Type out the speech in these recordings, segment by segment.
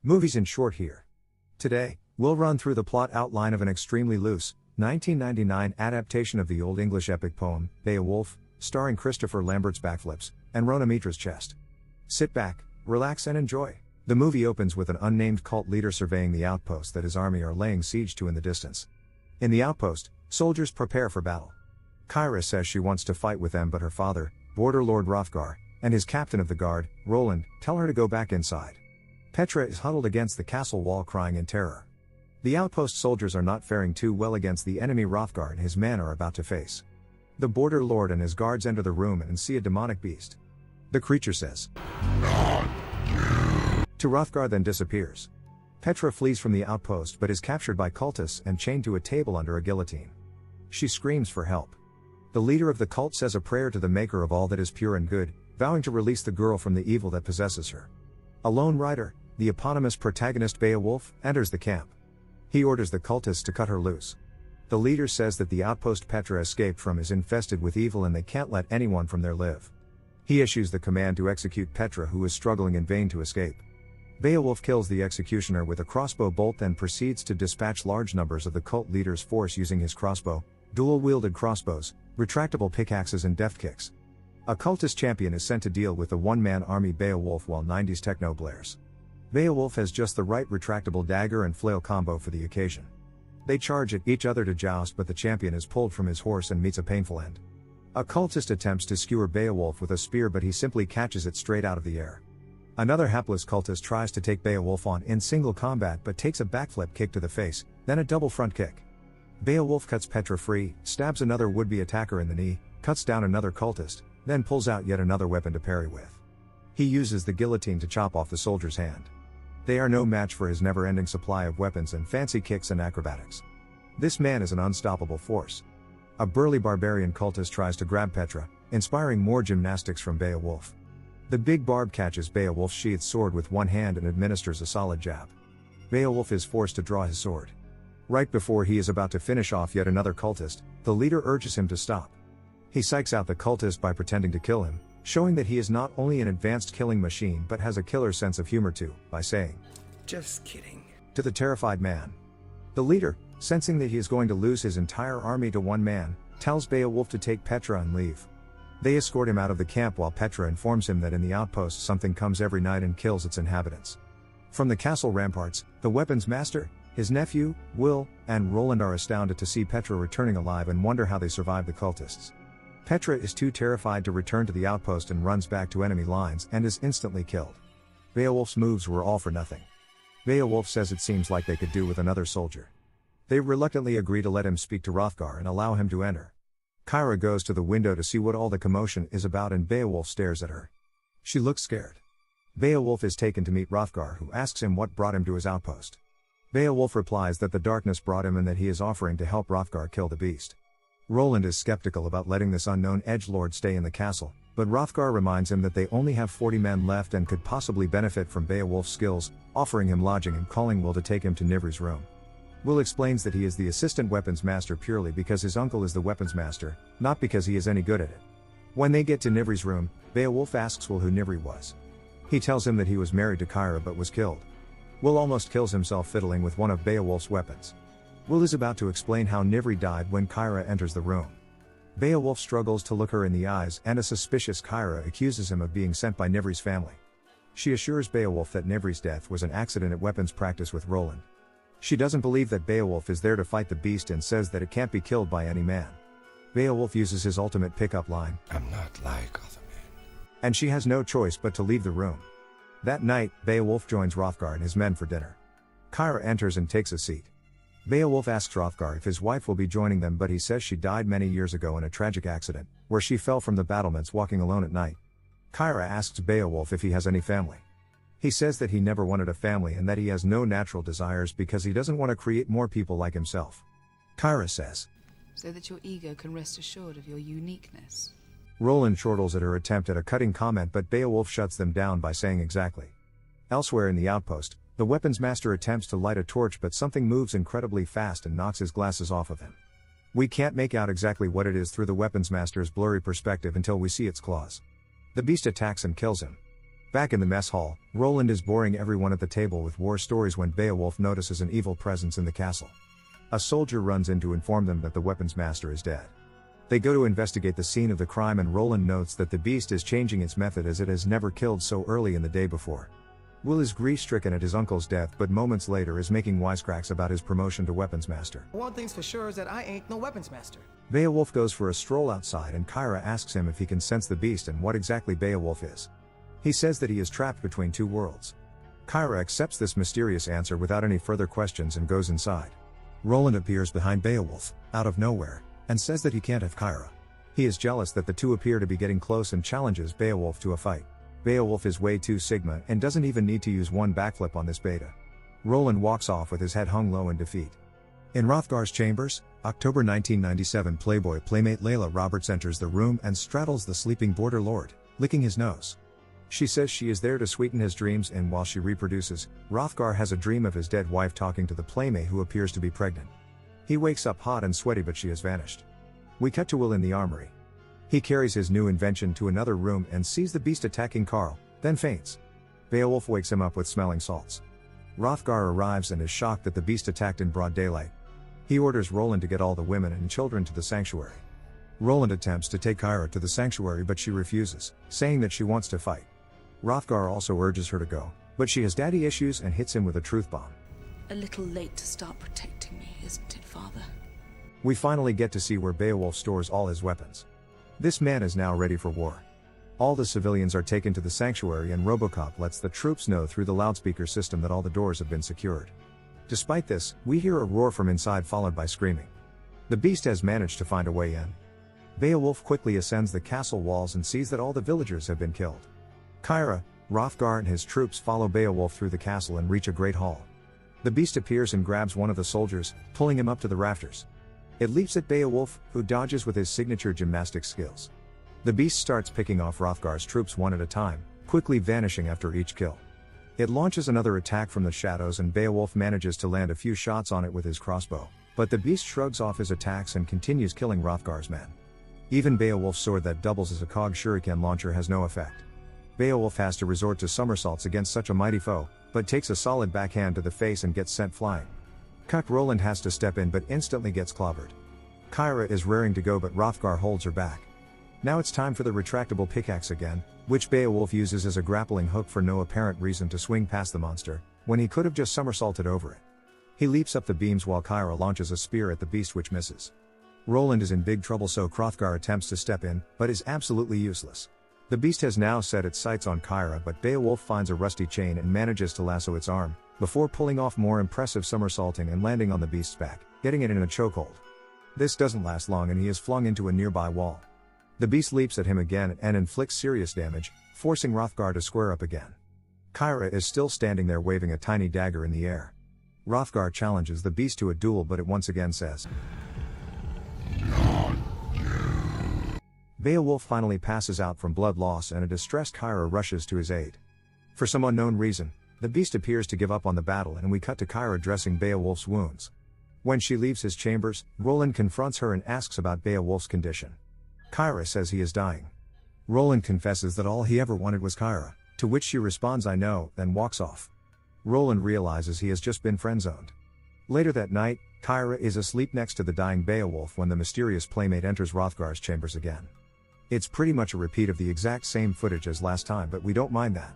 Movies in short here. Today, we'll run through the plot outline of an extremely loose, 1999 adaptation of the Old English epic poem, Beowulf, starring Christopher Lambert's backflips, and Rona Mitra's chest. Sit back, relax and enjoy. The movie opens with an unnamed cult leader surveying the outpost that his army are laying siege to in the distance. In the outpost, soldiers prepare for battle. Kyra says she wants to fight with them, but her father, Border Lord Hrothgar, and his captain of the guard, Roland, tell her to go back inside. Petra is huddled against the castle wall crying in terror. The outpost soldiers are not faring too well against the enemy Hrothgar and his men are about to face. The Border Lord and his guards enter the room and see a demonic beast. The creature says, "Not you," to Hrothgar, then disappears. Petra flees from the outpost but is captured by cultists and chained to a table under a guillotine. She screams for help. The leader of the cult says a prayer to the maker of all that is pure and good, vowing to release the girl from the evil that possesses her. A lone rider, the eponymous protagonist Beowulf, enters the camp. He orders the cultists to cut her loose. The leader says that the outpost Petra escaped from is infested with evil and they can't let anyone from there live. He issues the command to execute Petra, who is struggling in vain to escape. Beowulf kills the executioner with a crossbow bolt, then proceeds to dispatch large numbers of the cult leader's force using his crossbow, dual-wielded crossbows, retractable pickaxes and deft kicks. A cultist champion is sent to deal with the one-man army Beowulf while 90s techno blares. Beowulf has just the right retractable dagger and flail combo for the occasion. They charge at each other to joust, but the champion is pulled from his horse and meets a painful end. A cultist attempts to skewer Beowulf with a spear, but he simply catches it straight out of the air. Another hapless cultist tries to take Beowulf on in single combat but takes a backflip kick to the face, then a double front kick. Beowulf cuts Petra free, stabs another would-be attacker in the knee, cuts down another cultist, then pulls out yet another weapon to parry with. He uses the guillotine to chop off the soldier's hand. They are no match for his never-ending supply of weapons and fancy kicks and acrobatics. This man is an unstoppable force. A burly barbarian cultist tries to grab Petra, inspiring more gymnastics from Beowulf. The big barb catches Beowulf's sheathed sword with one hand and administers a solid jab. Beowulf is forced to draw his sword. Right before he is about to finish off yet another cultist, the leader urges him to stop. He psychs out the cultist by pretending to kill him, showing that he is not only an advanced killing machine but has a killer sense of humor too, by saying, "Just kidding," to the terrified man. The leader, sensing that he is going to lose his entire army to one man, tells Beowulf to take Petra and leave. They escort him out of the camp while Petra informs him that in the outpost something comes every night and kills its inhabitants. From the castle ramparts, the weapons master, his nephew, Will, and Roland are astounded to see Petra returning alive and wonder how they survived the cultists. Petra is too terrified to return to the outpost and runs back to enemy lines and is instantly killed. Beowulf's moves were all for nothing. Beowulf says it seems like they could do with another soldier. They reluctantly agree to let him speak to Hrothgar and allow him to enter. Kyra goes to the window to see what all the commotion is about and Beowulf stares at her. She looks scared. Beowulf is taken to meet Hrothgar, who asks him what brought him to his outpost. Beowulf replies that the darkness brought him and that he is offering to help Hrothgar kill the beast. Roland is skeptical about letting this unknown edgelord stay in the castle, but Hrothgar reminds him that they only have 40 men left and could possibly benefit from Beowulf's skills, offering him lodging and calling Will to take him to Nivri's room. Will explains that he is the assistant weapons master purely because his uncle is the weapons master, not because he is any good at it. When they get to Nivri's room, Beowulf asks Will who Nivri was. He tells him that he was married to Kyra but was killed. Will almost kills himself fiddling with one of Beowulf's weapons. Will is about to explain how Nivri died when Kyra enters the room. Beowulf struggles to look her in the eyes and a suspicious Kyra accuses him of being sent by Nivri's family. She assures Beowulf that Nivri's death was an accident at weapons practice with Roland. She doesn't believe that Beowulf is there to fight the beast and says that it can't be killed by any man. Beowulf uses his ultimate pickup line, "I'm not like other men," and she has no choice but to leave the room. That night, Beowulf joins Hrothgar and his men for dinner. Kyra enters and takes a seat. Beowulf asks Hrothgar if his wife will be joining them, but he says she died many years ago in a tragic accident, where she fell from the battlements walking alone at night. Kyra asks Beowulf if he has any family. He says that he never wanted a family and that he has no natural desires because he doesn't want to create more people like himself. Kyra says, "So that your ego can rest assured of your uniqueness." Roland chortles at her attempt at a cutting comment, but Beowulf shuts them down by saying exactly. Elsewhere in the outpost, the weapons master attempts to light a torch, but something moves incredibly fast and knocks his glasses off of him. We can't make out exactly what it is through the weapons master's blurry perspective until we see its claws. The beast attacks and kills him. Back in the mess hall, Roland is boring everyone at the table with war stories when Beowulf notices an evil presence in the castle. A soldier runs in to inform them that the weapons master is dead. They go to investigate the scene of the crime, and Roland notes that the beast is changing its method as it has never killed so early in the day before. Will is grief-stricken at his uncle's death, but moments later is making wisecracks about his promotion to weapons master. One thing's for sure is that I ain't no weapons master. Beowulf goes for a stroll outside, and Kyra asks him if he can sense the beast and what exactly Beowulf is. He says that he is trapped between two worlds. Kyra accepts this mysterious answer without any further questions and goes inside. Roland appears behind Beowulf, out of nowhere, and says that he can't have Kyra. He is jealous that the two appear to be getting close and challenges Beowulf to a fight. Beowulf is way too Sigma and doesn't even need to use one backflip on this beta. Roland walks off with his head hung low in defeat. In Hrothgar's chambers, October 1997, Playboy playmate Layla Roberts enters the room and straddles the sleeping border lord, licking his nose. She says she is there to sweeten his dreams, and while she reproduces, Hrothgar has a dream of his dead wife talking to the playmate who appears to be pregnant. He wakes up hot and sweaty, but she has vanished. We cut to Will in the armory. He carries his new invention to another room and sees the beast attacking Carl, then faints. Beowulf wakes him up with smelling salts. Hrothgar arrives and is shocked that the beast attacked in broad daylight. He orders Roland to get all the women and children to the sanctuary. Roland attempts to take Kyra to the sanctuary, but she refuses, saying that she wants to fight. Hrothgar also urges her to go, but she has daddy issues and hits him with a truth bomb. A little late to start protecting me, isn't it, Father? We finally get to see where Beowulf stores all his weapons. This man is now ready for war. All the civilians are taken to the sanctuary, and Robocop lets the troops know through the loudspeaker system that all the doors have been secured. Despite this, we hear a roar from inside, followed by screaming. The beast has managed to find a way in. Beowulf quickly ascends the castle walls and sees that all the villagers have been killed. Kyra, Hrothgar and his troops follow Beowulf through the castle and reach a great hall. The beast appears and grabs one of the soldiers, pulling him up to the rafters. It leaps at Beowulf, who dodges with his signature gymnastics skills. The beast starts picking off Hrothgar's troops one at a time, quickly vanishing after each kill. It launches another attack from the shadows, and Beowulf manages to land a few shots on it with his crossbow, but the beast shrugs off his attacks and continues killing Hrothgar's men. Even Beowulf's sword that doubles as a cog shuriken launcher has no effect. Beowulf has to resort to somersaults against such a mighty foe, but takes a solid backhand to the face and gets sent flying. Cuck Roland has to step in but instantly gets clobbered. Kyra is raring to go, but Hrothgar holds her back. Now it's time for the retractable pickaxe again, which Beowulf uses as a grappling hook for no apparent reason to swing past the monster, when he could have just somersaulted over it. He leaps up the beams while Kyra launches a spear at the beast, which misses. Roland is in big trouble, so Hrothgar attempts to step in, but is absolutely useless. The beast has now set its sights on Kyra, but Beowulf finds a rusty chain and manages to lasso its arm, before pulling off more impressive somersaulting and landing on the beast's back, getting it in a chokehold. This doesn't last long, and he is flung into a nearby wall. The beast leaps at him again and inflicts serious damage, forcing Hrothgar to square up again. Kyra is still standing there waving a tiny dagger in the air. Hrothgar challenges the beast to a duel, but it once again says, "Not you." Beowulf finally passes out from blood loss, and a distressed Kyra rushes to his aid. For some unknown reason, the beast appears to give up on the battle, and we cut to Kyra dressing Beowulf's wounds. When she leaves his chambers, Roland confronts her and asks about Beowulf's condition. Kyra says he is dying. Roland confesses that all he ever wanted was Kyra, to which she responds, "I know," then walks off. Roland realizes he has just been friend-zoned. Later that night, Kyra is asleep next to the dying Beowulf when the mysterious playmate enters Hrothgar's chambers again. It's pretty much a repeat of the exact same footage as last time, but we don't mind that.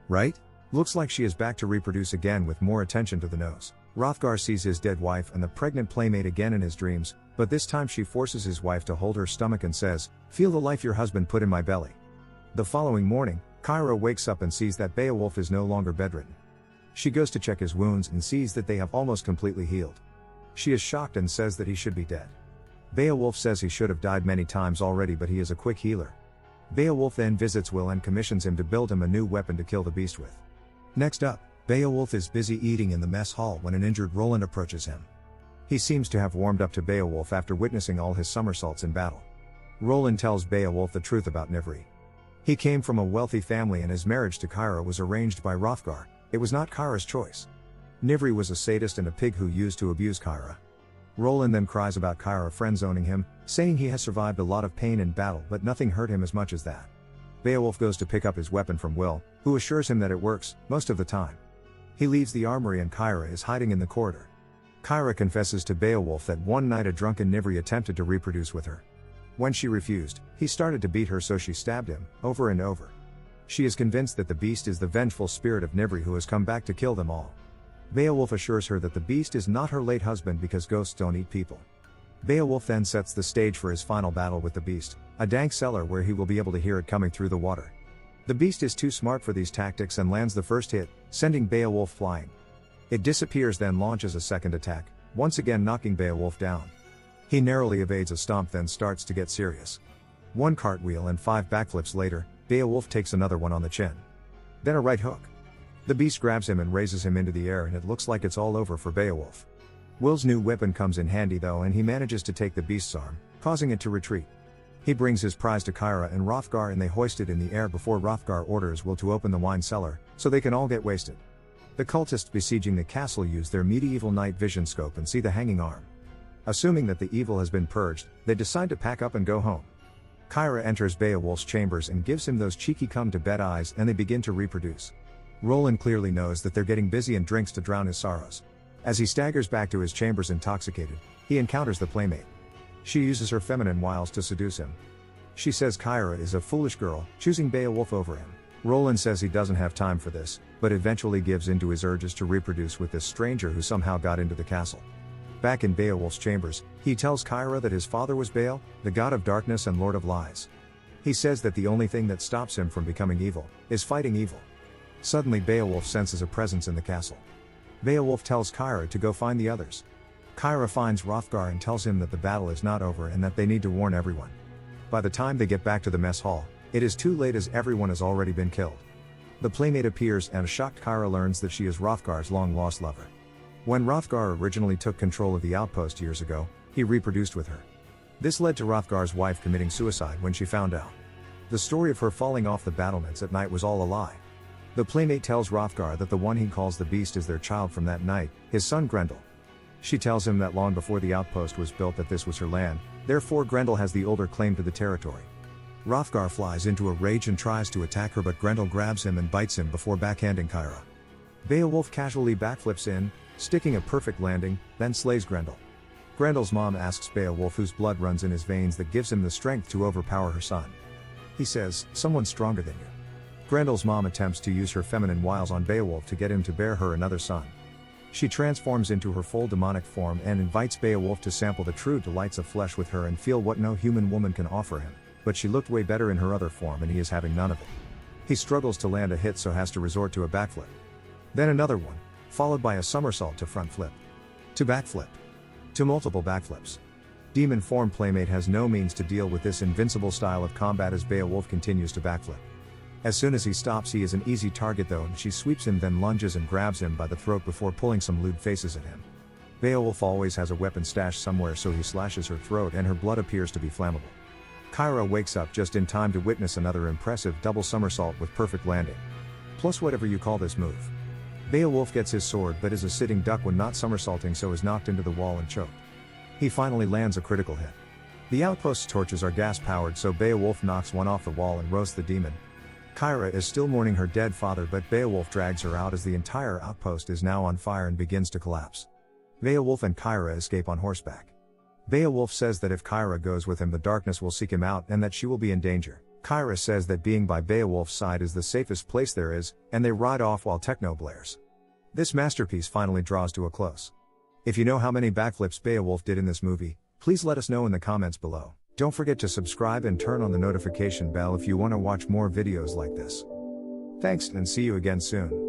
Right? Looks like she is back to reproduce again with more attention to the nose. Hrothgar sees his dead wife and the pregnant playmate again in his dreams, but this time she forces his wife to hold her stomach and says, "Feel the life your husband put in my belly." The following morning, Kyra wakes up and sees that Beowulf is no longer bedridden. She goes to check his wounds and sees that they have almost completely healed. She is shocked and says that he should be dead. Beowulf says he should have died many times already, but he is a quick healer. Beowulf then visits Will and commissions him to build him a new weapon to kill the beast with. Next up, Beowulf is busy eating in the mess hall when an injured Roland approaches him. He seems to have warmed up to Beowulf after witnessing all his somersaults in battle. Roland tells Beowulf the truth about Nivri. He came from a wealthy family and his marriage to Kyra was arranged by Hrothgar. It was not Kyra's choice. Nivri was a sadist and a pig who used to abuse Kyra. Roland then cries about Kyra friend-zoning him, saying he has survived a lot of pain in battle but nothing hurt him as much as that. Beowulf goes to pick up his weapon from Will, who assures him that it works, most of the time. He leaves the armory and Kyra is hiding in the corridor. Kyra confesses to Beowulf that one night a drunken Nivri attempted to reproduce with her. When she refused, he started to beat her, so she stabbed him, over and over. She is convinced that the beast is the vengeful spirit of Nivri who has come back to kill them all. Beowulf assures her that the beast is not her late husband because ghosts don't eat people. Beowulf then sets the stage for his final battle with the beast, a dank cellar where he will be able to hear it coming through the water. The beast is too smart for these tactics and lands the first hit, sending Beowulf flying. It disappears, then launches a second attack, once again knocking Beowulf down. He narrowly evades a stomp, then starts to get serious. One cartwheel and 5 backflips later, Beowulf takes another one on the chin. Then a right hook. The beast grabs him and raises him into the air, and it looks like it's all over for Beowulf. Will's new weapon comes in handy though, and he manages to take the beast's arm, causing it to retreat. He brings his prize to Kyra and Hrothgar, and they hoist it in the air before Hrothgar orders Will to open the wine cellar, so they can all get wasted. The cultists besieging the castle use their medieval night vision scope and see the hanging arm. Assuming that the evil has been purged, they decide to pack up and go home. Kyra enters Beowulf's chambers and gives him those cheeky come-to-bed eyes, and they begin to reproduce. Roland clearly knows that they're getting busy and drinks to drown his sorrows. As he staggers back to his chambers intoxicated, he encounters the playmate. She uses her feminine wiles to seduce him. She says Kyra is a foolish girl, choosing Beowulf over him. Roland says he doesn't have time for this, but eventually gives in to his urges to reproduce with this stranger who somehow got into the castle. Back in Beowulf's chambers, he tells Kyra that his father was Baal, the god of darkness and lord of lies. He says that the only thing that stops him from becoming evil is fighting evil. Suddenly Beowulf senses a presence in the castle. Beowulf tells Kyra to go find the others. Kyra finds Hrothgar and tells him that the battle is not over and that they need to warn everyone. By the time they get back to the mess hall, it is too late as everyone has already been killed. The playmate appears and a shocked Kyra learns that she is Hrothgar's long-lost lover. When Hrothgar originally took control of the outpost years ago, he reproduced with her. This led to Hrothgar's wife committing suicide when she found out. The story of her falling off the battlements at night was all a lie. The playmate tells Hrothgar that the one he calls the beast is their child from that night, his son Grendel. She tells him that long before the outpost was built that this was her land, therefore Grendel has the older claim to the territory. Hrothgar flies into a rage and tries to attack her, but Grendel grabs him and bites him before backhanding Kyra. Beowulf casually backflips in, sticking a perfect landing, then slays Grendel. Grendel's mom asks Beowulf whose blood runs in his veins that gives him the strength to overpower her son. He says, "Someone stronger than you." Grendel's mom attempts to use her feminine wiles on Beowulf to get him to bear her another son. She transforms into her full demonic form and invites Beowulf to sample the true delights of flesh with her and feel what no human woman can offer him, but she looked way better in her other form and he is having none of it. He struggles to land a hit, so has to resort to a backflip. Then another one, followed by a somersault to front flip. To backflip. To multiple backflips. Demon form playmate has no means to deal with this invincible style of combat as Beowulf continues to backflip. As soon as he stops, he is an easy target though, and she sweeps him, then lunges and grabs him by the throat before pulling some lewd faces at him. Beowulf always has a weapon stashed somewhere, so he slashes her throat and her blood appears to be flammable. Kyra wakes up just in time to witness another impressive double somersault with perfect landing. Plus whatever you call this move. Beowulf gets his sword but is a sitting duck when not somersaulting, so is knocked into the wall and choked. He finally lands a critical hit. The outpost's torches are gas powered, so Beowulf knocks one off the wall and roasts the demon. Kyra is still mourning her dead father, but Beowulf drags her out as the entire outpost is now on fire and begins to collapse. Beowulf and Kyra escape on horseback. Beowulf says that if Kyra goes with him, the darkness will seek him out and that she will be in danger. Kyra says that being by Beowulf's side is the safest place there is, and they ride off while techno blares. This masterpiece finally draws to a close. If you know how many backflips Beowulf did in this movie, please let us know in the comments below. Don't forget to subscribe and turn on the notification bell if you want to watch more videos like this. Thanks, and see you again soon.